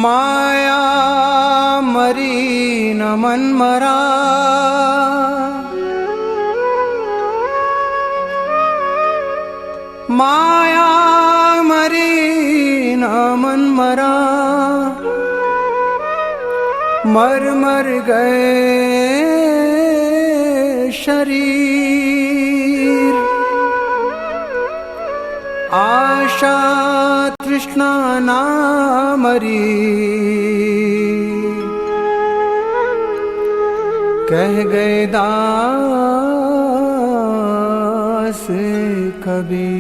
माया मरी न मन मरा, माया मरी न मन मरा, मर मर गए शरीर। आशा तृष्णा ना मरी, कह गए दास कबीर।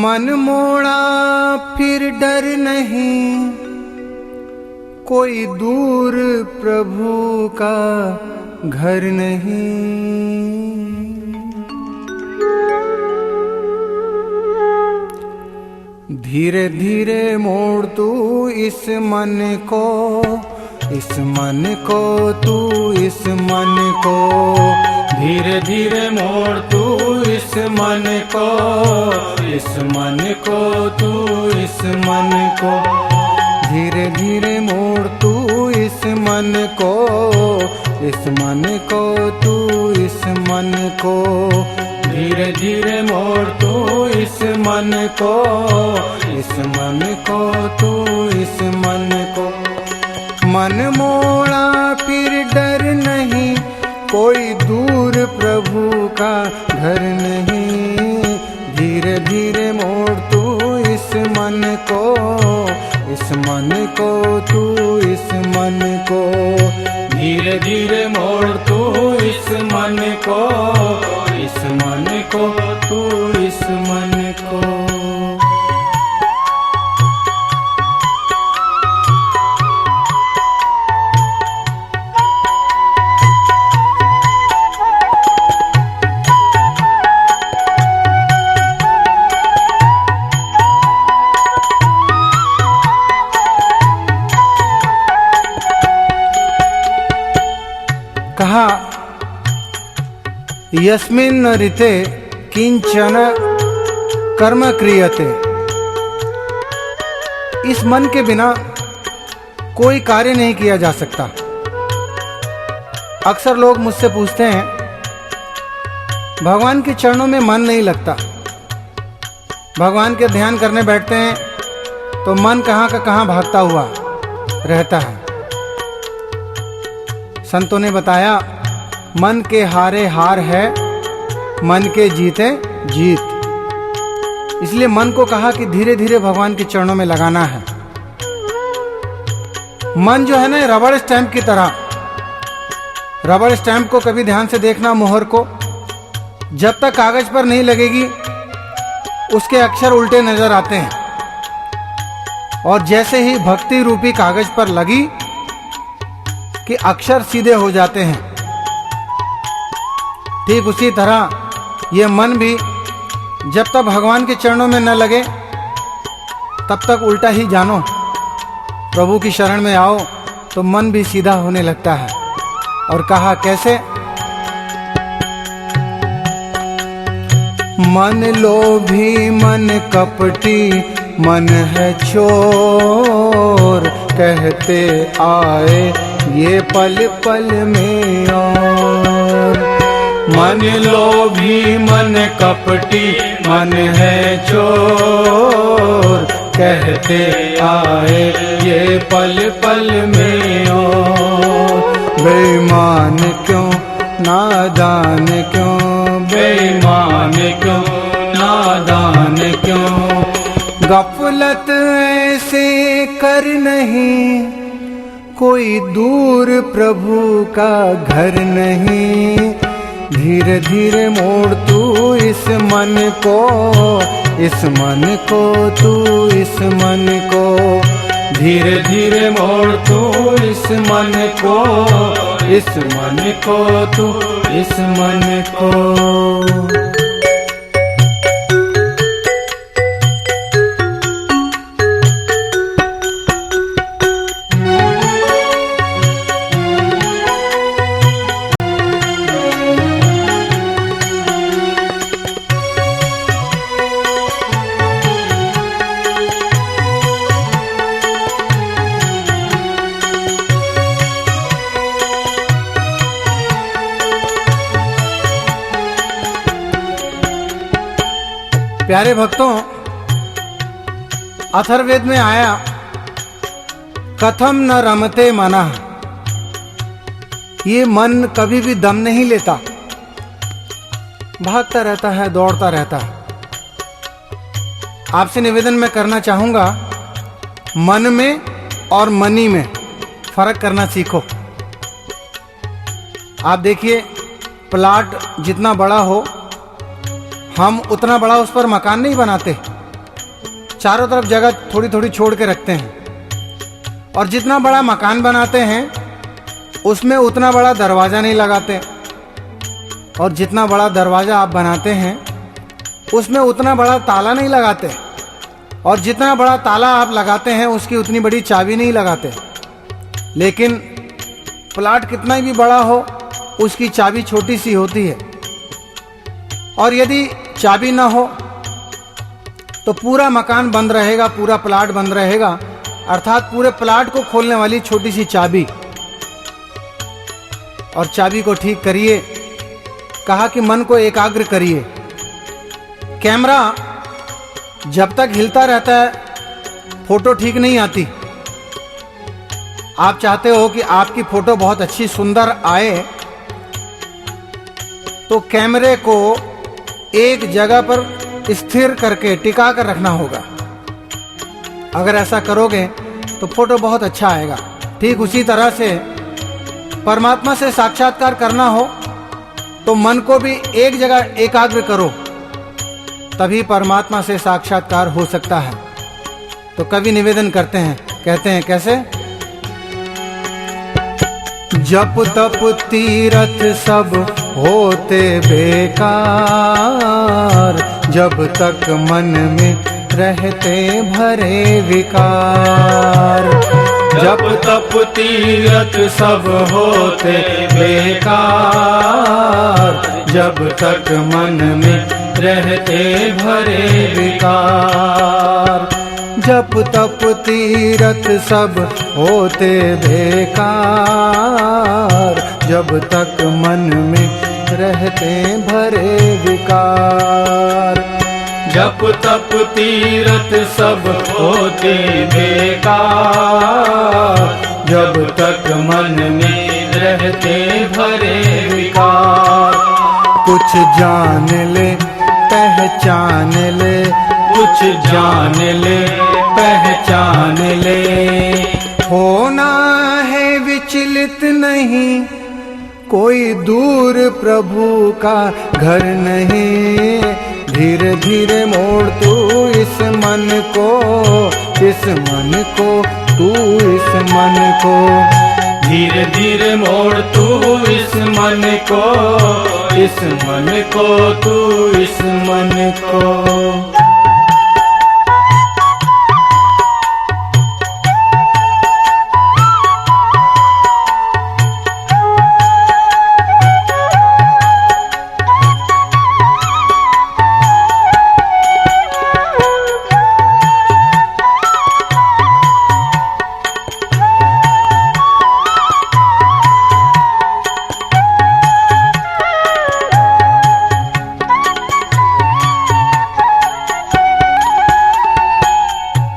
मन मोड़ा फिर डर नहीं, कोई दूर प्रभु का घर नहीं। धीरे धीरे मोड़ तू इस मन को, इस मन को तू इस मन को, धीरे धीरे मोड़ तू इस मन को, इस मन को तू इस मन को, धीरे धीरे मोड़ तू इस मन को, इस मन को तू इस मन को, धीरे धीरे मोड़ तू इस मन को, इस मन को तू इस मन को। मन मोड़ा फिर डर नहीं, कोई दूर प्रभु का घर नहीं। धीरे धीरे मोड़ तू इस मन को, इस मन को तू इस मन को, धीरे धीरे मोड़ तू इस मन को, इस मन को तू इस मन को। कहा यस्मिन् ऋते किंचन कर्म क्रियते। इस मन के बिना कोई कार्य नहीं किया जा सकता। अक्सर लोग मुझसे पूछते हैं भगवान के चरणों में मन नहीं लगता, भगवान के ध्यान करने बैठते हैं तो मन कहाँ का कहाँ भागता हुआ रहता है। संतों ने बताया मन के हारे हार है, मन के जीते जीत। इसलिए मन को कहा कि धीरे धीरे भगवान के चरणों में लगाना है। मन जो है ना रबड़ स्टैंप की तरह, रबड़ स्टैंप को कभी ध्यान से देखना, मोहर को जब तक कागज पर नहीं लगेगी उसके अक्षर उल्टे नजर आते हैं, और जैसे ही भक्ति रूपी कागज पर लगी कि अक्षर सीधे हो जाते हैं, ठीक उसी तरह ये मन भी जब तक भगवान के चरणों में न लगे तब तक उल्टा ही जानो। प्रभु की शरण में आओ तो मन भी सीधा होने लगता है। और कहा कैसे? मन लोभी मन कपटी मन है चोर, कहते आए ये पल पल में और। मन लोभी मन कपटी मन है चोर, कहते आए ये पल पल में और। बेईमान क्यों नादान क्यों, बेईमान क्यों नादान क्यों, गफलत ऐसे कर नहीं, कोई दूर प्रभु का घर नहीं। धीरे धीरे मोड़ तू इस मन को, इस मन को तू इस मन को, धीरे धीरे मोड़ तू इस मन को, इस मन को तू इस मन को। प्यारे भक्तों, अथर्ववेद में आया, कथम न रमते मनः। ये मन कभी भी दम नहीं लेता, भागता रहता है, दौड़ता रहता है। आपसे निवेदन मैं करना चाहूंगा, मन में और मनी में फर्क करना सीखो। आप देखिए, प्लाट जितना बड़ा हो, हम उतना बड़ा उस पर मकान नहीं बनाते, चारों तरफ जगह थोड़ी थोड़ी छोड़ के रखते हैं। और जितना बड़ा मकान बनाते हैं उसमें उतना बड़ा दरवाज़ा नहीं लगाते, और जितना बड़ा दरवाज़ा आप बनाते हैं उसमें उतना बड़ा ताला नहीं लगाते, और जितना बड़ा ताला आप लगाते हैं उसकी उतनी बड़ी चाबी नहीं लगाते। लेकिन प्लाट कितना भी बड़ा हो, उसकी चाबी छोटी सी होती है, और यदि चाबी ना हो तो पूरा मकान बंद रहेगा, पूरा प्लाट बंद रहेगा, अर्थात पूरे प्लाट को खोलने वाली छोटी सी चाबी। और चाबी को ठीक करिए, कहा कि मन को एकाग्र करिए। कैमरा जब तक हिलता रहता है फोटो ठीक नहीं आती। आप चाहते हो कि आपकी फोटो बहुत अच्छी सुंदर आए, तो कैमरे को एक जगह पर स्थिर करके टिका कर रखना होगा। अगर ऐसा करोगे तो फोटो बहुत अच्छा आएगा। ठीक उसी तरह से परमात्मा से साक्षात्कार करना हो तो मन को भी एक जगह एकाग्र करो, तभी परमात्मा से साक्षात्कार हो सकता है। तो कवि निवेदन करते हैं, कहते हैं कैसे? जप तप तीरथ सब होते बेकार, जब तक मन में रहते भरे विकार। जप तप तीरथ सब होते बेकार, जब तक मन में रहते भरे विकार। जप तप तीरथ सब होते बेकार, जब तक मन में रहते भरे विकार। जप तप तीरथ सब होते बेकार, जब तक मन में रहते भरे विकार। कुछ जान ले पहचान ले, कुछ जान ले पहचान ले। होना है विचलित नहीं, कोई दूर प्रभु का घर नहीं। धीरे धीरे मोड़ तू इस मन को, इस मन को, तू इस मन को। धीरे धीरे मोड़ तू इस मन को, इस मन को, तू इस मन को।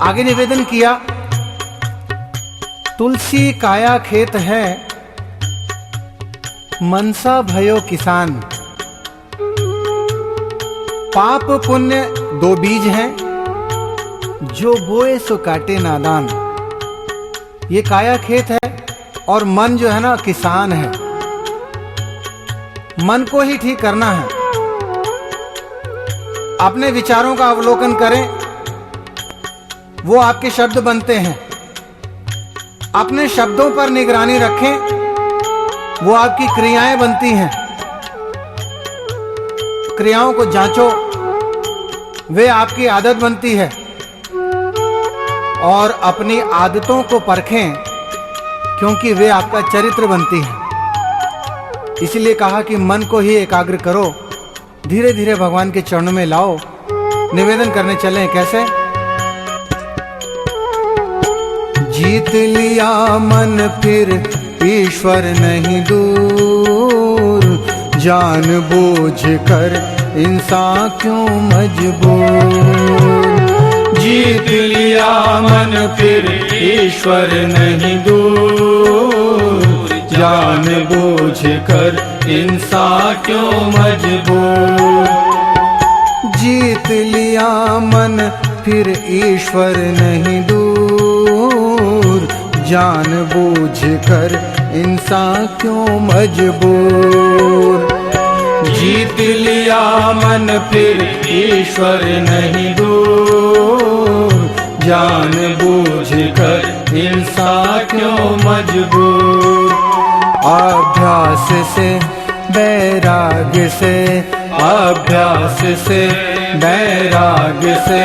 आगे निवेदन किया, तुलसी काया खेत है, मनसा भयो किसान। पाप पुण्य दो बीज हैं, जो बोए सो काटे नादान। ये काया खेत है और मन जो है ना किसान है। मन को ही ठीक करना है। अपने विचारों का अवलोकन करें, वो आपके शब्द बनते हैं। अपने शब्दों पर निगरानी रखें, वो आपकी क्रियाएं बनती हैं। क्रियाओं को जांचो, वे आपकी आदत बनती है। और अपनी आदतों को परखें, क्योंकि वे आपका चरित्र बनती हैं। इसलिए कहा कि मन को ही एकाग्र करो, धीरे धीरे भगवान के चरणों में लाओ। निवेदन करने चलें, कैसे? जीत लिया मन फिर ईश्वर नहीं दूर, जान बूझ कर इंसान क्यों मजबूर। जीत लिया मन फिर ईश्वर नहीं दूर, जान बूझ कर इंसान क्यों मजबूर। जीत लिया मन फिर ईश्वर नहीं दूर, जान बूझ कर इंसान क्यों मजबूर। जीत लिया मन फिर ईश्वर नहीं दूर, जान बूझ कर इंसान क्यों मजबूर। अभ्यास से वैराग्य से, अभ्यास से वैराग्य से,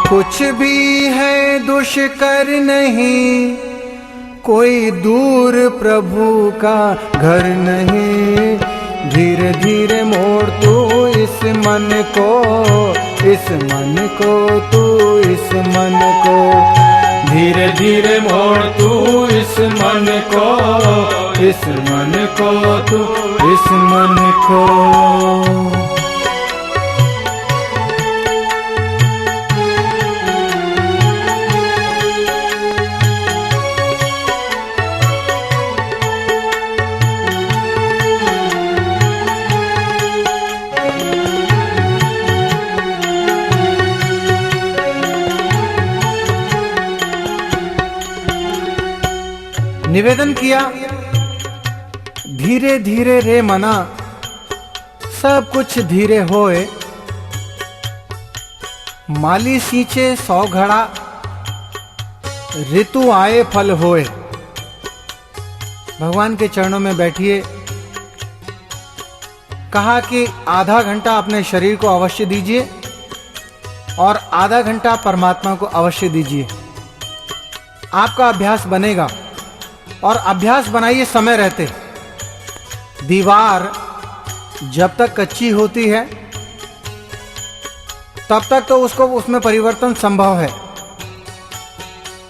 कुछ भी है दुष्कर नहीं, कोई दूर प्रभु का घर नहीं। धीरे धीरे मोड़ तू इस मन को, इस मन को तू इस मन को। धीरे धीरे मोड़ तू इस मन को, इस मन को तू इस मन को। निवेदन किया, धीरे धीरे रे मना, सब कुछ धीरे होए। माली सींचे 100 घड़ा, ऋतु आए फल होए। भगवान के चरणों में बैठिए। कहा कि आधा घंटा अपने शरीर को अवश्य दीजिए और आधा घंटा परमात्मा को अवश्य दीजिए। आपका अभ्यास बनेगा और अभ्यास बनाइए समय रहते। दीवार जब तक कच्ची होती है तब तक तो उसको उसमें परिवर्तन संभव है,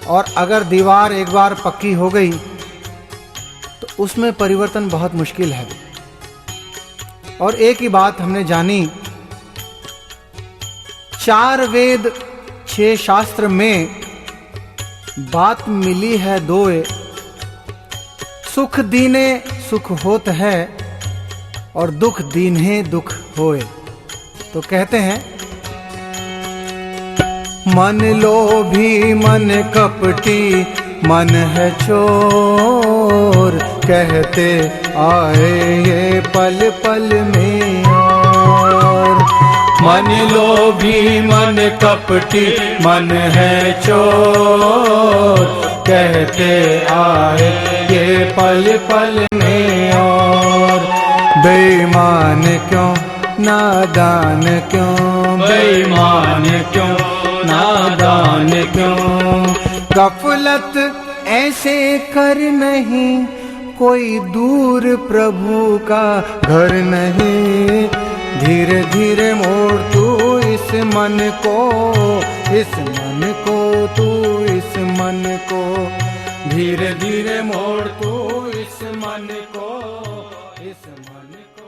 और अगर दीवार एक बार पक्की हो गई तो उसमें परिवर्तन बहुत मुश्किल है। और एक ही बात हमने जानी, 4 वेद 6 शास्त्र में बात मिली है दोए। सुख दीने सुख होत है और दुख दीन्हे दुख होए। तो कहते हैं, मन लोभी मन कपटी मन है चोर, कहते आए ये पल पल में और। मन लोभी मन कपटी मन है चोर, कहते आए ये पल पल में और। बेईमान क्यों नादान क्यों, बेईमान क्यों नादान क्यों। गफलत ऐसे कर नहीं, कोई दूर प्रभु का घर नहीं। धीरे धीरे मोड़ तू इस मन को, इस मन को तू इस मन को। धीरे धीरे मोड़ तू इस मन को, इस मन को।